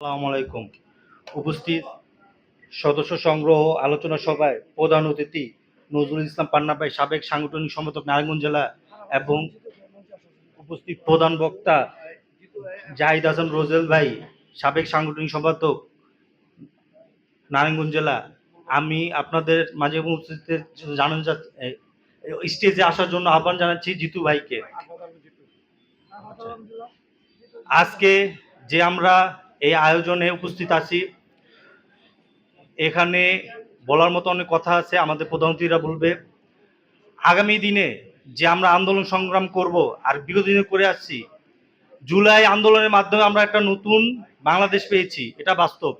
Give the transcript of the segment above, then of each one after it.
আসসালামু আলাইকুম। উপস্থিত সদস্য সংগ্রহ আলোচনা সভায় প্রধান অতিথি নজরুল ইসলাম পান্না ভাই, সাবেক সাংগঠনিক সম্পাদক নারায়ণগঞ্জ জেলা, এবং উপস্থিত প্রধান বক্তা জাহিদ হাসান রোজেল ভাই, সাবেক সাংগঠনিক সম্পাদক নারায়ণগঞ্জ জেলা। আমি আপনাদের মাঝে উপস্থিত জানান স্টেজে আসার জন্য আহ্বান জানাচ্ছি জিতু ভাইকে। আজকে যে আমরা এই আয়োজনে উপস্থিত আছি, এখানে বলার মতো অনেক কথা আছে, আমাদের প্রধান অতিথিরা বলবে। আগামী দিনে যে আমরা আন্দোলন সংগ্রাম করব আর বিগত দিনে করে আসছি, জুলাই আন্দোলনের মাধ্যমে আমরা একটা নতুন বাংলাদেশ পেয়েছি, এটা বাস্তব।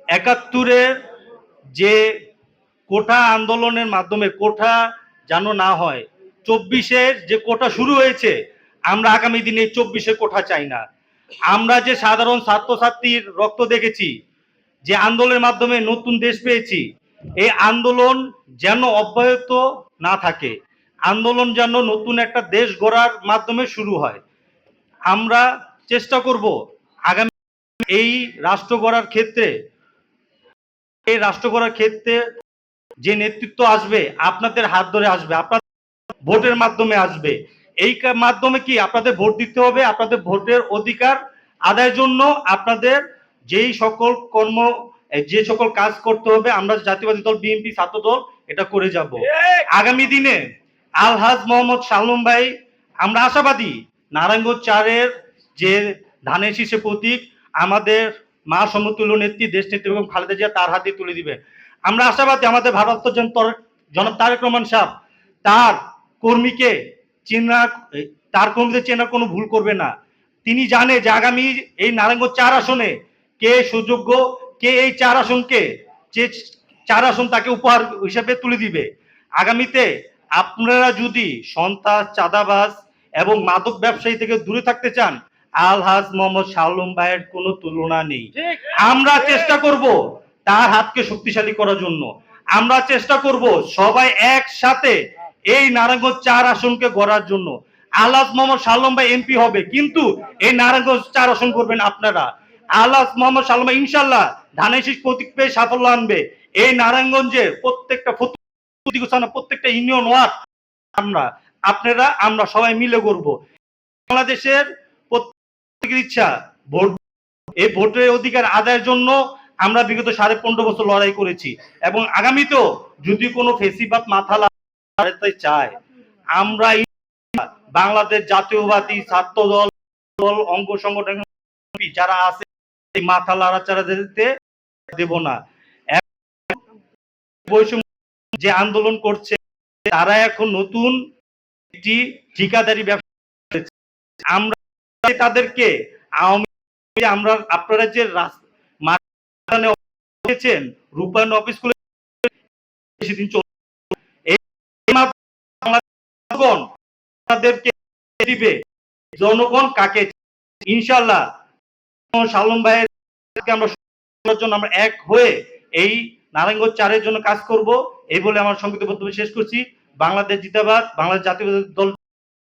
৭১-এর যে কোটা আন্দোলনের মাধ্যমে কোটা যেন না হয়, ২৪-এর যে কোটা শুরু হয়েছে, আমরা আগামী দিনে ২৪-এ কোটা চাই না। আমরা যে সাধারণ ছাত্রছাত্রীর রক্ত দেখেছি, যে আন্দোলনের মাধ্যমে নতুন দেশ পেয়েছি, এই আন্দোলন যেন অব্যাহত না থাকে, আন্দোলন যেন নতুন একটা দেশ গড়ার মাধ্যমে শুরু হয়। আমরা চেষ্টা করব আগামী এই রাষ্ট্র গড়ার ক্ষেত্রে, যে নেতৃত্ব আসবে আপনাদের হাত ধরে আসবে, আপনাদের ভোটের মাধ্যমে আসবে। এই মাধ্যমে কি আপনাদের ভোট দিতে হবে, আপনাদের ভোটের অধিকার আদায়ের জন্য আপনাদের যেই সকল যে সকল কাজ করতে হবে, আমরা জাতীয়বাদী দল বিএনপি ছাত্র দল এটা করে যাব। আগামী দিনে আলহাজ মোহাম্মদ শালম ভাই, আমরা আশাবাদী নারায়ণগঞ্জ ৪-এর যে ধানের শীষে প্রতীক আমাদের মা সমতুল্য নেত্রী দেশ নেত্রী এবং খালেদা জিয়া তার হাতে তুলে দিবে। আমরা আশাবাদী আমাদের ভারত জনাব তারেক রহমান সাহেব তার কর্মীকে চেনা, তার কর্মীদের চেনার কোনো ভুল করবে না। তিনি জানে যে আগামী এই নারায়ণগঞ্জ ৪ আসনে কে সুযোগ্য, কে এই ৪ আসনকে, যে ৪ আসন তাকে উপহার হিসেবে তুলে দিবে। আগামীতে আপনারা যদি সন্ত্রাস, চাঁদাবাজ এবং মাদক ব্যবসায়ী থেকে দূরে থাকতে চান, আলহাজ মোহাম্মদ শালম ভাইয়ের কোনো তুলনা নেই। আমরা চেষ্টা করব তার হাতকে শক্তিশালী করার জন্য। আমরা চেষ্টা করব সবাই একসাথে এই নারায়ণগঞ্জ ৪ আসনকে গড়ার জন্য। আলহাজ মোহাম্মদ শালম ভাই এমপি হবে, কিন্তু এই নারায়ণগঞ্জ ৪ আসন করবেন আপনারা। আলহাজ মোহাম্মদ শালম ভাই ইনশাল্লাহ ধানের শীষ প্রতীক পেয়ে সাফল্য আনবে। এই নারায়ণগঞ্জের প্রত্যেকটা প্রত্যেকটা ইউনিয়ন ওয়ার্ড আপনারা আমরা সবাই মিলে করব। বাংলাদেশের প্রত্যেকের ইচ্ছা ভোট, এই ভোটের অধিকার আদায়ের জন্য আমরা বিগত 15.5 বছর লড়াই করেছি, এবং আগামীতেও যদি কোনো ফেসিবাদ মাথা লাগাতে চায়, আমরা বাংলাদেশ জাতীয়বাদী ছাত্র দল অঙ্গ সংগঠন যারা আছে মাথা লাড়াচাড়া দিতে দেব না। বৈষম্য যে আন্দোলন করছে তারা এখন নতুন একটি ঠিকাদারি ব্যবসা, আমরা তাদেরকে আমরা আপনারা যে রূপায়ণ অফিস খুলে সেদিন দিবে জনগণ কাকে। ইনশাল্লাহ শালম ভাইয়ের জন্য আমরা এক হয়ে এই নারায়ণগঞ্জ ৪-এর জন্য কাজ করব, এই বলে আমার সংক্ষিপ্ত বক্তব্য শেষ করছি। বাংলাদেশ জিন্দাবাদ, বাংলাদেশ জাতীয়তাবাদী দল